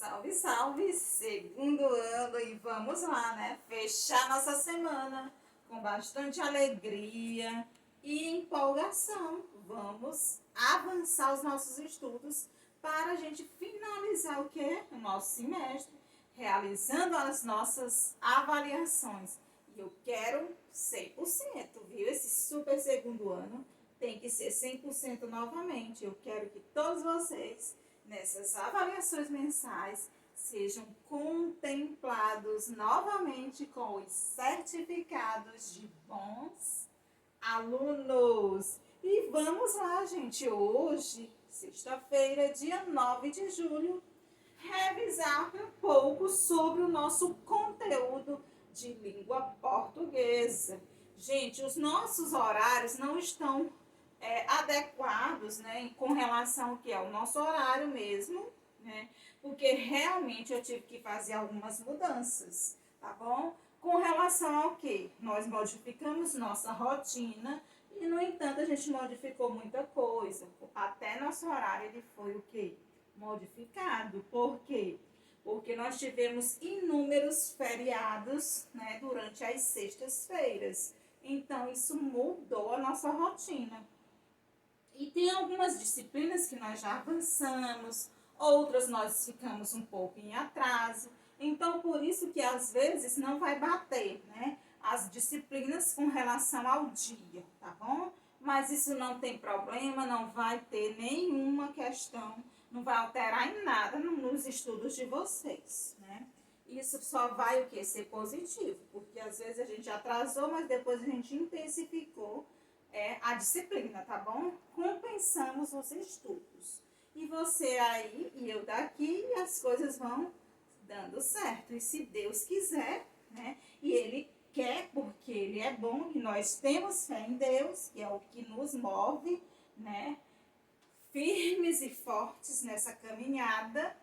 Salve, salve! Segundo ano e vamos lá, né? Fechar nossa semana com bastante alegria e empolgação. Vamos avançar os nossos estudos para a gente finalizar o quê? O nosso semestre, realizando as nossas avaliações. E eu quero 100%, viu? Esse super segundo ano tem que ser 100% novamente. Eu quero que todos vocês nessas avaliações mensais sejam contemplados novamente com os certificados de bons alunos. E vamos lá, gente, hoje, sexta-feira, dia 9 de julho, revisar um pouco sobre o nosso conteúdo de língua portuguesa. Gente, os nossos horários não estão adequados, né, com relação ao que é o nosso horário mesmo, né, porque realmente eu tive que fazer algumas mudanças, tá bom? Com relação ao que? Nós modificamos nossa rotina e, no entanto, a gente modificou muita coisa. Até nosso horário ele foi o quê? Modificado. Por quê? Porque nós tivemos inúmeros feriados, né, durante as sextas-feiras. Então, isso mudou a nossa rotina. E tem algumas disciplinas que nós já avançamos, outras nós ficamos um pouco em atraso. Então, por isso que às vezes não vai bater, né, as disciplinas com relação ao dia, tá bom? Mas isso não tem problema, não vai ter nenhuma questão, não vai alterar em nada nos estudos de vocês, né? Isso só vai o quê? Ser positivo, porque às vezes a gente atrasou, mas depois a gente intensificou a disciplina, tá bom? Compensamos os estudos. E você aí e eu daqui, e as coisas vão dando certo. E se Deus quiser, né? E Ele quer, porque Ele é bom, e nós temos fé em Deus, que é o que nos move, né? Firmes e fortes nessa caminhada.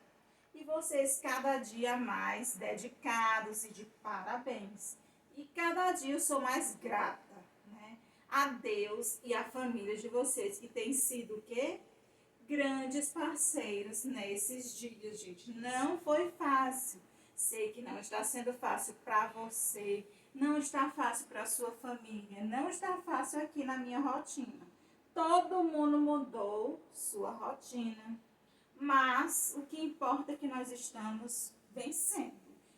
E vocês cada dia mais dedicados e de parabéns. E cada dia eu sou mais grata, né, a Deus e a família de vocês, que tem sido o quê? Grandes parceiros nesses dias, gente. Não foi fácil. Sei que não está sendo fácil para você, não está fácil para a sua família, não está fácil aqui na minha rotina. Todo mundo mudou sua rotina. Mas o que importa é que nós estamos vencendo.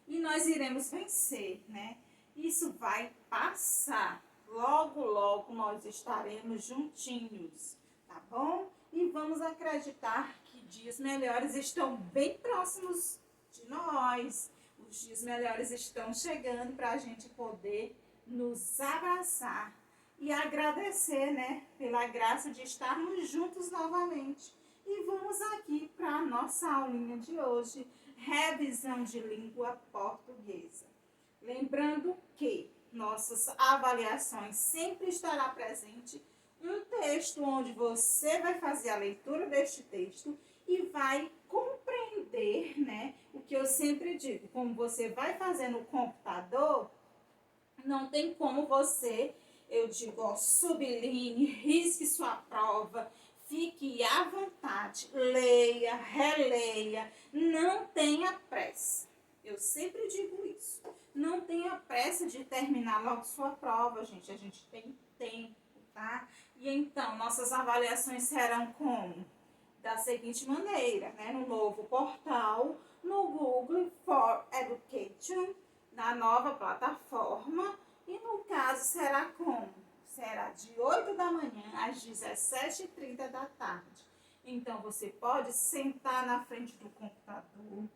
E nós iremos vencer, né? Isso vai passar. Logo, logo nós estaremos juntinhos, tá bom? E vamos acreditar que dias melhores estão bem próximos de nós. Os dias melhores estão chegando para a gente poder nos abraçar e agradecer, né, pela graça de estarmos juntos novamente. E vamos aqui para a nossa aulinha de hoje, revisão de língua portuguesa. Lembrando que nossas avaliações sempre estará presente um texto onde você vai fazer a leitura deste texto e vai compreender, né, o que eu sempre digo, como você vai fazer no computador, não tem como você, eu digo, ó, sublinhe, risque sua prova, fique à vontade, leia, releia, não tenha pressa. Eu sempre digo isso. Não tenha pressa de terminar logo sua prova, gente. A gente tem tempo, tá? E então, nossas avaliações serão como? Da seguinte maneira, né? No novo portal, no Google for Education, na nova plataforma, e no caso será como? Será de 8 da manhã às 17h30 da tarde. Então, você pode sentar na frente do computador,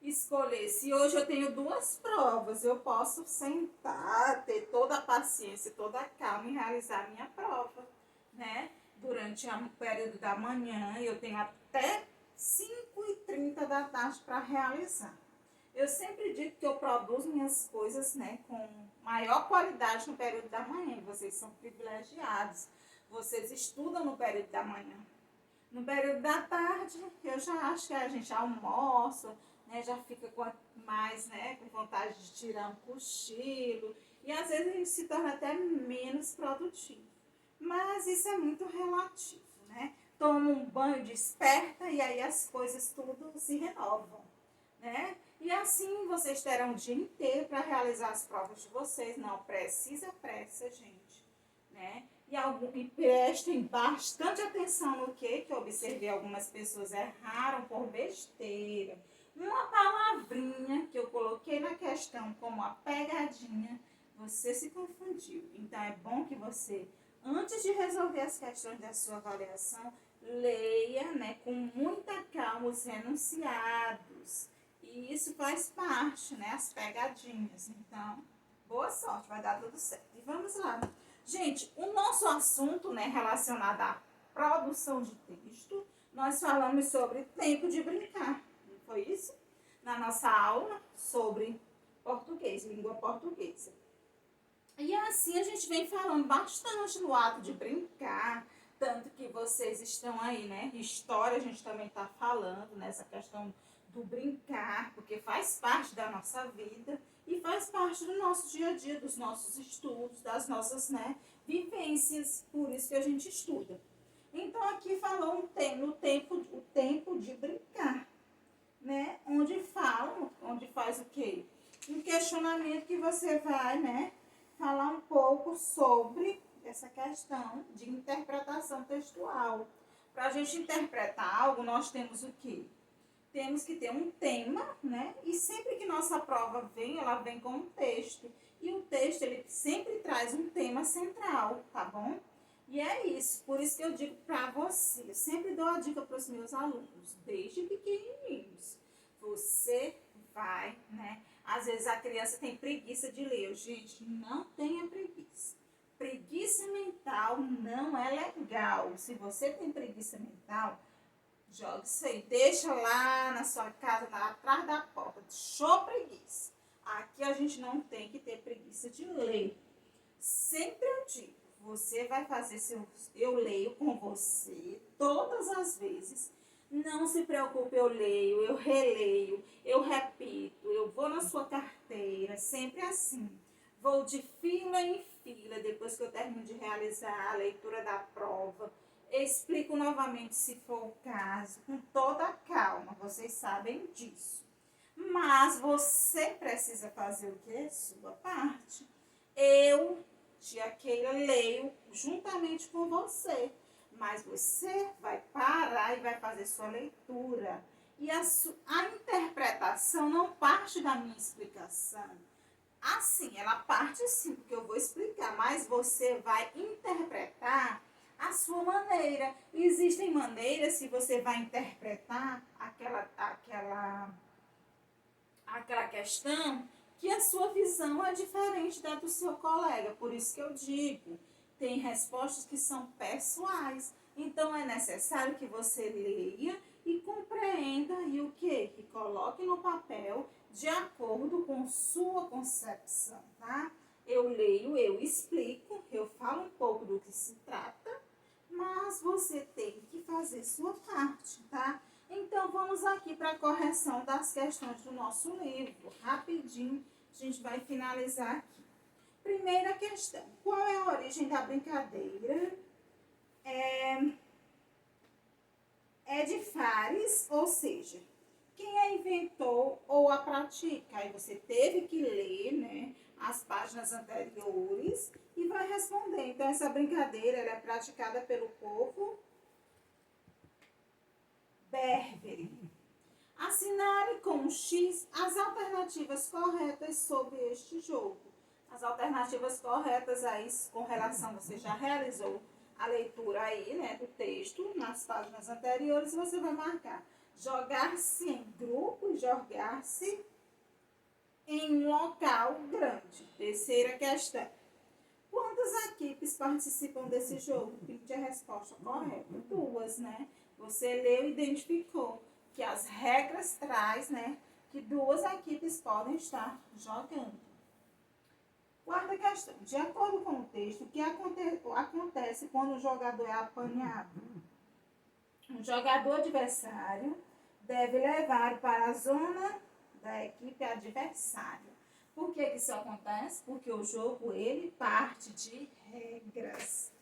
escolher. Se hoje eu tenho duas provas, eu posso sentar, ter toda a paciência, toda a calma e realizar a minha prova, né? Durante o período da manhã, eu tenho até 5h30 da tarde para realizar. Eu sempre digo que eu produzo minhas coisas, né, com maior qualidade no período da manhã. Vocês são privilegiados. Vocês estudam no período da manhã. No período da tarde, eu já acho que a gente almoça, né, já fica com mais, né, com vontade de tirar um cochilo. E às vezes a gente se torna até menos produtivo. Mas isso é muito relativo, né? Toma um banho, desperta e aí as coisas tudo se renovam. né? E assim vocês terão o dia inteiro para realizar as provas de vocês. Não precisa pressa, gente, né? E prestem bastante atenção no que eu observei. Algumas pessoas erraram por besteira. Uma palavrinha que eu coloquei na questão como a pegadinha, você se confundiu. Então é bom que você, antes de resolver as questões da sua avaliação, leia, né, com muita calma os enunciados. E isso faz parte, né, as pegadinhas. Então, boa sorte, vai dar tudo certo. E vamos lá. Gente, o nosso assunto, né, relacionado à produção de texto, nós falamos sobre tempo de brincar. Não foi isso? Na nossa aula sobre português, língua portuguesa. E assim a gente vem falando bastante no ato de brincar, tanto que vocês estão aí, né? História a gente também está falando nessa questão do brincar, porque faz parte da nossa vida e faz parte do nosso dia a dia, dos nossos estudos, das nossas, né, vivências, por isso que a gente estuda. Então aqui falou o tempo de brincar, né? Onde faz o quê? Um questionamento que você vai, né, falar um pouco sobre essa questão de interpretação textual. Para a gente interpretar algo, nós temos o quê? Temos que ter um tema, né? E sempre que nossa prova vem, ela vem com um texto. E o texto, ele sempre traz um tema central, tá bom? E é isso, por isso que eu digo para você, eu sempre dou a dica para os meus alunos, desde pequenininhos. Você vai, né? Às vezes a criança tem preguiça de ler. Gente, não tenha preguiça. Preguiça mental não é legal. Se você tem preguiça mental, joga isso aí. Deixa lá na sua casa, lá atrás da porta. Show preguiça. Aqui a gente não tem que ter preguiça de ler. Sempre eu digo, você vai fazer eu leio com você todas as vezes. Não se preocupe, eu leio, eu releio, eu repito, eu vou na sua carteira, sempre assim. Vou de fila em fila, depois que eu termino de realizar a leitura da prova. Explico novamente se for o caso, com toda a calma, vocês sabem disso. Mas você precisa fazer o quê? Sua parte. Eu, tia Keila, leio juntamente com você. Mas você vai parar e vai fazer sua leitura. E a interpretação não parte da minha explicação. Assim, ela parte sim, porque eu vou explicar, mas você vai interpretar a sua maneira. Existem maneiras que você vai interpretar aquela questão que a sua visão é diferente da do seu colega. Por isso que eu digo, tem respostas que são pessoais. Então é necessário que você leia e compreenda e o quê? Que coloque no papel de acordo com sua concepção, tá? Eu leio, eu explico, eu falo um pouco do que se trata, mas você tem que fazer sua parte, tá? Então, vamos aqui para a correção das questões do nosso livro. Rapidinho, a gente vai finalizar aqui. Primeira questão. Qual é a origem da brincadeira? É de Fares, ou seja, quem a inventou ou a pratica? Aí você teve que ler, né, as páginas anteriores e vai responder. Então, essa brincadeira ela é praticada pelo povo berbere. Assinale com um X as alternativas corretas sobre este jogo. As alternativas corretas aí, com relação, você já realizou a leitura aí, né, do texto, nas páginas anteriores, você vai marcar. Jogar-se em grupo e jogar-se em um local grande. Terceira questão. Quantas equipes participam desse jogo? Pinte a resposta correta. Duas, né? Você leu e identificou que as regras traz, né, que duas equipes podem estar jogando. Quarta questão. De acordo com o texto, o que acontece quando o jogador é apanhado? Um jogador adversário deve levar para a zona da equipe adversária. Por que isso acontece? Porque o jogo, ele parte de regras.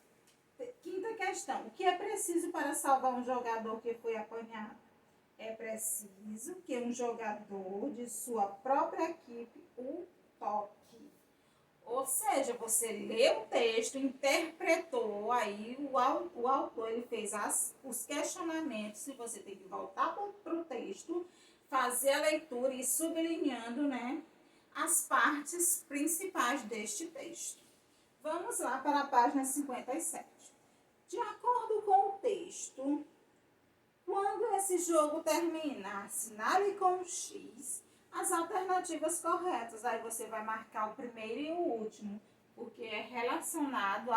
Quinta questão. O que é preciso para salvar um jogador que foi apanhado? É preciso que um jogador de sua própria equipe o toque. Ou seja, você leu o texto, interpretou, aí o autor ele fez os questionamentos, e você tem que voltar para o texto, fazer a leitura e ir sublinhando, né, as partes principais deste texto. Vamos lá para a página 57. De acordo com o texto, quando esse jogo termina, assinale com um X as alternativas corretas. Aí você vai marcar o primeiro e o último, porque é relacionado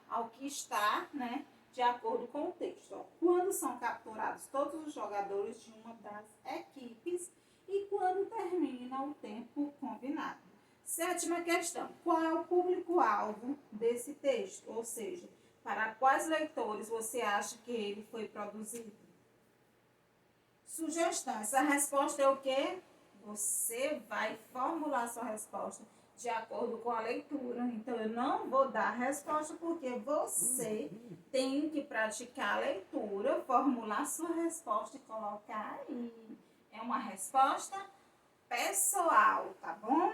ao que está, né, de acordo com o texto. Ó, quando são capturados todos os jogadores de uma das equipes e quando termina o tempo combinado. Sétima questão. Qual é o público-alvo desse texto? Ou seja, para quais leitores você acha que ele foi produzido? Sugestão. Essa resposta é o quê? Você vai formular sua resposta de acordo com a leitura. Então, eu não vou dar a resposta porque você tem que praticar a leitura, formular sua resposta e colocar aí. É uma resposta pessoal, tá bom?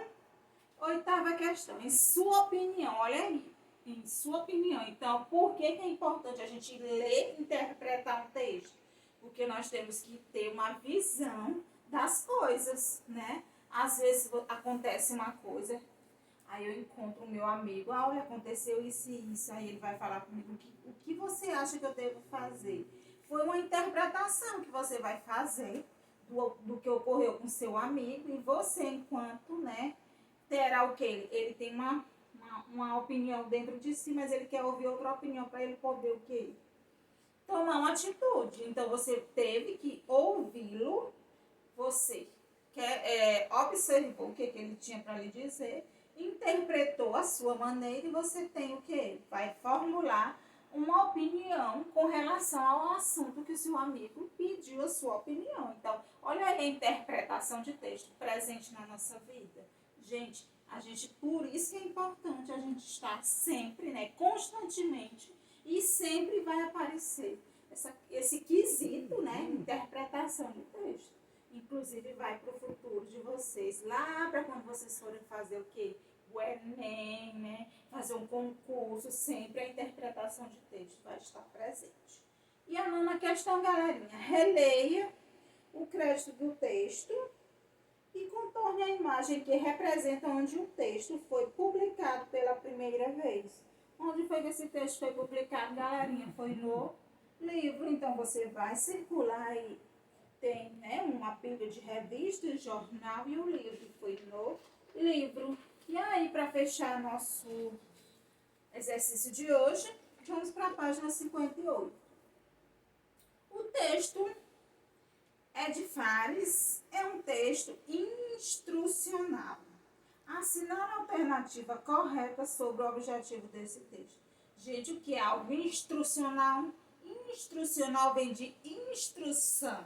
Oitava questão. Em sua opinião, olha aí. Em sua opinião. Então, por que é importante a gente ler e interpretar um texto? Porque nós temos que ter uma visão das coisas, né? Às vezes acontece uma coisa, aí eu encontro o meu amigo, olha, aconteceu isso e isso, aí ele vai falar comigo, o que você acha que eu devo fazer? Foi uma interpretação que você vai fazer do que ocorreu com seu amigo, e você, enquanto, né, terá o quê? Ele tem uma opinião dentro de si, mas ele quer ouvir outra opinião para ele poder o quê? Tomar uma atitude. Então, você teve que ouvi-lo, você observou o que ele tinha para lhe dizer, interpretou a sua maneira e você tem o quê? Vai formular uma opinião com relação ao assunto que o seu amigo pediu a sua opinião. Então, olha aí a interpretação de texto presente na nossa vida. Gente, por isso que é importante a gente estar sempre, né, constantemente, e sempre vai aparecer esse quesito, né, interpretação de texto. Inclusive vai para o futuro de vocês, lá para quando vocês forem fazer o quê? O Enem, né? Fazer um concurso, sempre a interpretação de texto vai estar presente. E a nona questão, galerinha, releia o crédito do texto e contorne a imagem que representa onde o texto foi publicado pela primeira vez. Onde foi que esse texto foi publicado, galerinha? Foi no livro. Então, você vai circular aí. Tem, né, uma pilha de revistas, jornal e o livro. Foi no livro. E aí, para fechar nosso exercício de hoje, vamos para a página 58. O texto de Fares é um texto instrucional. Assinale a alternativa correta sobre o objetivo desse texto. Gente, o que é algo instrucional? Instrucional vem de instrução.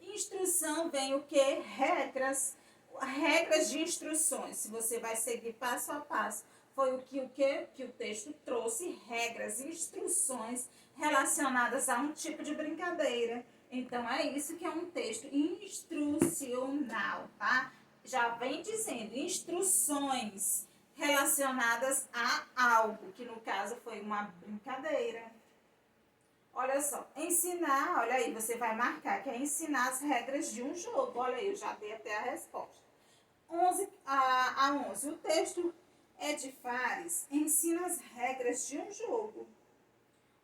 Instrução vem o que? Regras de instruções. Se você vai seguir passo a passo. Foi o que o texto trouxe, regras, instruções relacionadas a um tipo de brincadeira. Então, é isso que é um texto instrucional, tá? Já vem dizendo instruções relacionadas a algo, que no caso foi uma brincadeira. Olha só, ensinar, olha aí, você vai marcar que é ensinar as regras de um jogo. Olha aí, eu já dei até a resposta. 11 a 11, o texto de Fares ensina as regras de um jogo.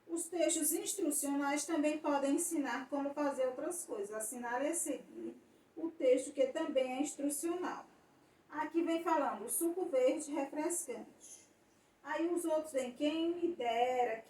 Os textos instrucionais também podem ensinar como fazer outras coisas. Assinar e seguir o texto que também é instrucional. Aqui vem falando, o suco verde refrescante. Aí os outros vêm, quem me dera,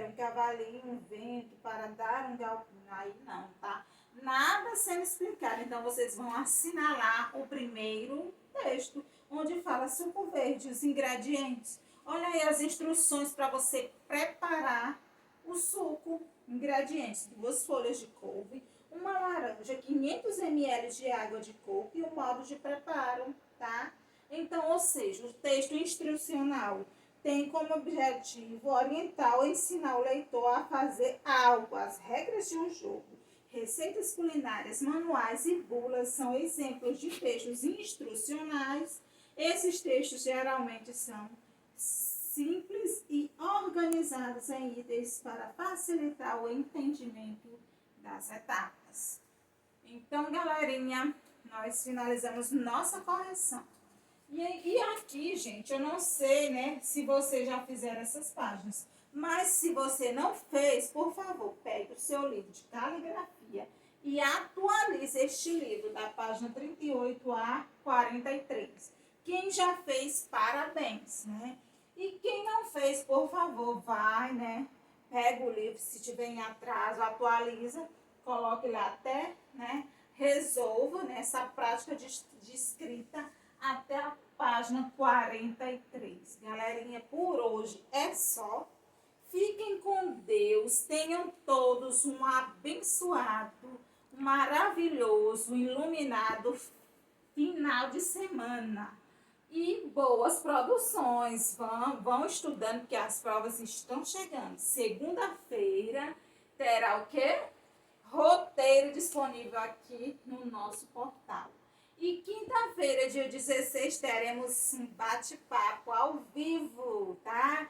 um cavalinho, um vento, para dar um galpinho. Aí não, tá? Nada sendo explicado. Então, vocês vão assinalar o primeiro texto, onde fala suco verde, os ingredientes. Olha aí as instruções para você preparar o suco. Ingredientes, 2 folhas de couve, uma laranja, 500 ml de água de coco e o modo de preparo, tá? Então, ou seja, o texto instrucional tem como objetivo orientar ou ensinar o leitor a fazer algo, as regras de um jogo, Receitas culinárias, manuais e bulas são exemplos de textos instrucionais. Esses textos geralmente são simples e organizados em itens para facilitar o entendimento das etapas. Então, galerinha, nós finalizamos nossa correção. E aqui, gente, eu não sei, né, se você já fizeram essas páginas. Mas se você não fez, por favor, pegue o seu livro de caligrafia e atualize este livro da página 38 a 43. Quem já fez, parabéns, né? E quem não fez, por favor, vai, né? Pega o livro, se tiver em atraso, atualiza, coloque lá até, né? Resolva nessa prática de escrita até a página 43. Galerinha, por hoje é só. Fiquem com Deus, tenham todos um abençoado, maravilhoso, iluminado final de semana. E boas produções, vão estudando que as provas estão chegando. Segunda-feira terá o quê? Roteiro disponível aqui no nosso portal. E quinta-feira, dia 16, teremos um bate-papo ao vivo, tá?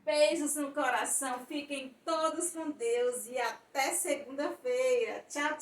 Beijos no coração, fiquem todos com Deus e até segunda-feira. Tchau, tchau.